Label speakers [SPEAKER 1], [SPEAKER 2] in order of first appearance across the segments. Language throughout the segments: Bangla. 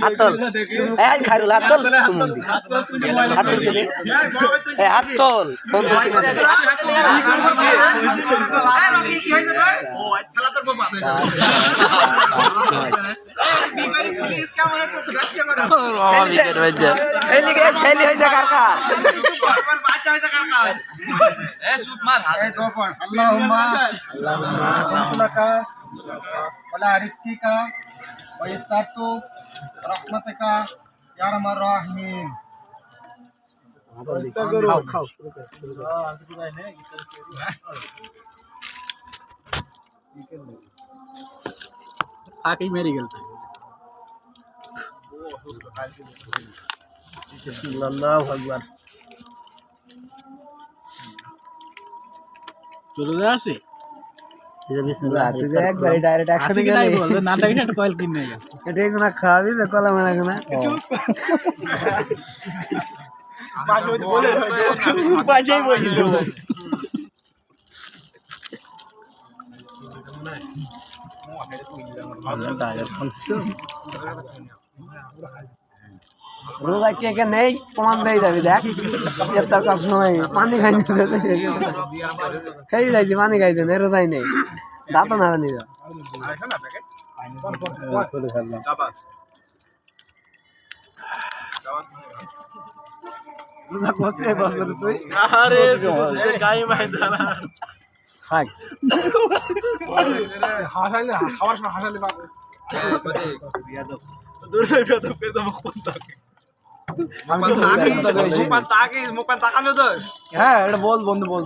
[SPEAKER 1] হাতল খাইরুল হাতল হাতল ছেলে হাতল ফোন
[SPEAKER 2] ولا رزقك ويتقط رحمتك يا ارحم الراحمين
[SPEAKER 3] आके मेरी गलती
[SPEAKER 1] আল্লাহু আকবার
[SPEAKER 3] চলে যাচ্ছে
[SPEAKER 1] বিসমিল্লাহ তুই একবারে ডাইরেক্ট একসাথে গেলে
[SPEAKER 3] বল না তাকে একটা কয়েল কিনে গেল
[SPEAKER 1] এটা কোন খাবি তো কলা মানা কোন পাঁচই বলি তো রোজা কে নেই প্রমাণ দেই যাবি দেখ তার কাছে সময় পানি খাইনি খেয়ে যাইছি পানি খাইতে নেই রোজাই নেই দাঁত না জানি হ্যাঁ এটা বল বন্ধু বল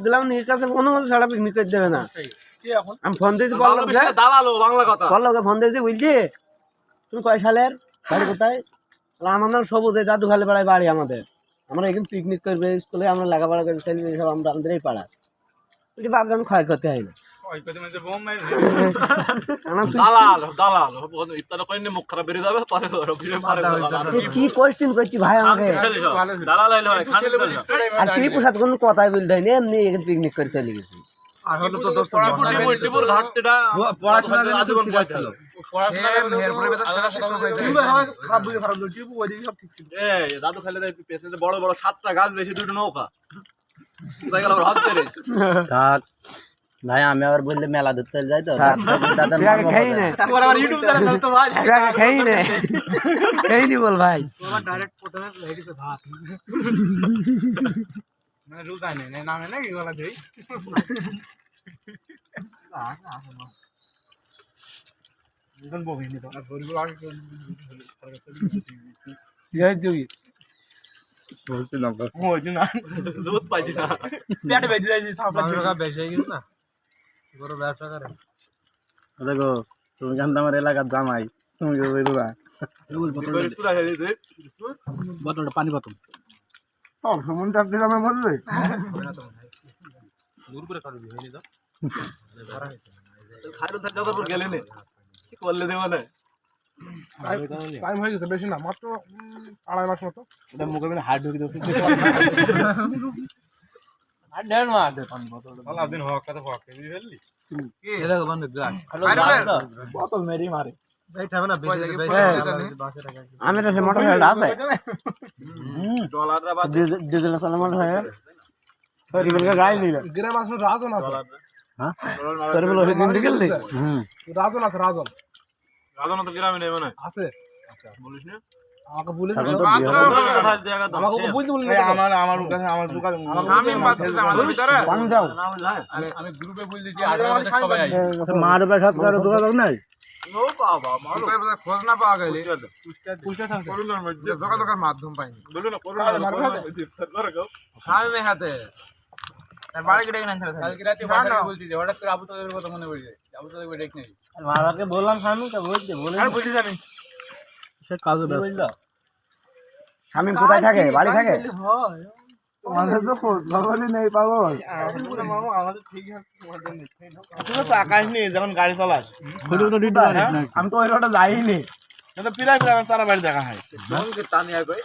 [SPEAKER 1] দিলাম নিজের কাছে অনুমতি ছাড়া পিকনিক করে দেবে না আমি ফোন দিয়েছি ফোন দিয়েছি বুঝছি তুমি কয় সালের বাড়ি কোথায় আমার নাম সবুজ জাদু খালে পাড়ায় বাড়ি আমাদের আমরা এখানে পিকনিক করবে স্কুলে আমরা লেখাপড়া করে সব আমরা আমাদের এই পাড়া বাগান ক্ষয় করতে হয় না কি কোয়েশ্চেন করছি ভাই আমাকে আর কি পোশাক কোনো কথাই বলতে হয়নি এমনি এখানে পিকনিক করে চলে গেছি
[SPEAKER 4] দাদু খালে বড় বড় 7টা গাছ বেশি 2টো নৌকা
[SPEAKER 1] ভাই আমি আবার বললে মেলা ধরতে যাই তো খেয়ে বল ভাই
[SPEAKER 4] দুধ পাইছি না পেটে বেঁধে যাইছি বেশি হয়ে গেছে না বড় ব্যবসা করে
[SPEAKER 1] দেখো তুমি জানতো আমার এলাকার জামাই তুমি
[SPEAKER 3] বোতলটা পানি বোতল
[SPEAKER 2] গ্রামে বলবে
[SPEAKER 4] দূর করে কাটবি হয়নি তো খাইরুল স্যার যতদূর গেলেন কি করলে দেব না
[SPEAKER 2] টাইম হয়ে গেছে বেশি না মাত্র 2.5 মাস মতো
[SPEAKER 1] এটা মুখে মানে হাত ঢুকে দিতে
[SPEAKER 4] আর দেড় মাস দে পানি বোতল ভালো দিন হওয়া কথা হওয়া কি ফেললি কি এলা বন্ধ গ্লাস বোতল মেরি মারে এই থামে না
[SPEAKER 1] আমি তো মোটর সাইকেল আছে
[SPEAKER 4] ডলাররা বাদ
[SPEAKER 1] ডিজেল চালা মোটর সাইকেল সরি বলকে গাই নিল
[SPEAKER 2] গ্রাম আসলে রাজন আছে
[SPEAKER 1] হ্যাঁ তোর বল ওই দিন দিকে লি
[SPEAKER 2] রাজন আছে রাজন
[SPEAKER 4] রাজন তো গ্রামে নেই মানে
[SPEAKER 2] আছে
[SPEAKER 4] আচ্ছা বলিস না
[SPEAKER 2] আমাকে বলে
[SPEAKER 4] আমাকে
[SPEAKER 2] বলতে আমার কাছে আমার দোকান
[SPEAKER 4] আমি বাদ দিছি আমাদের ভিতরে
[SPEAKER 1] পানি দাও
[SPEAKER 4] আমি গ্রুপে বল দিছি 18 সবাই আই
[SPEAKER 1] মার বেশাত করে দোকান নাই
[SPEAKER 4] ও বাবা মারো খোঁজ না পাওয়া গেলে পুষ্টা থাকে করুণার মধ্যে যোগাযোগের মাধ্যম পাইনি বলুন না করুণার আমি হাতে তার বাড়ি গিয়ে ডেকে আনতে কালকে রাতে হঠাৎ বলছি যে হঠাৎ করে আবু তাদের কথা মনে পড়ে যায় আবু তাদের ডেক নেই
[SPEAKER 1] মারকে বললাম স্বামী তো বলতে বলে
[SPEAKER 4] আর বুঝি জানি
[SPEAKER 1] সে কাজে ব্যস্ত স্বামী কোথায় থাকে বাড়ি থাকে তোমাদের তো খোঁজ খবরই নেই পাগল।
[SPEAKER 4] মামা আমাদের ঠিক আছে তোমাদের নেই তুই তো আকাশ নেই যখন গাড়ি চালাস
[SPEAKER 3] খোঁজও তো দিতে পারিস না
[SPEAKER 1] আমি তো ওই রোডে যাইনি।
[SPEAKER 4] তো পিরাই পিরাই তারা বাড়ি দেখা হয় টানি আয় কই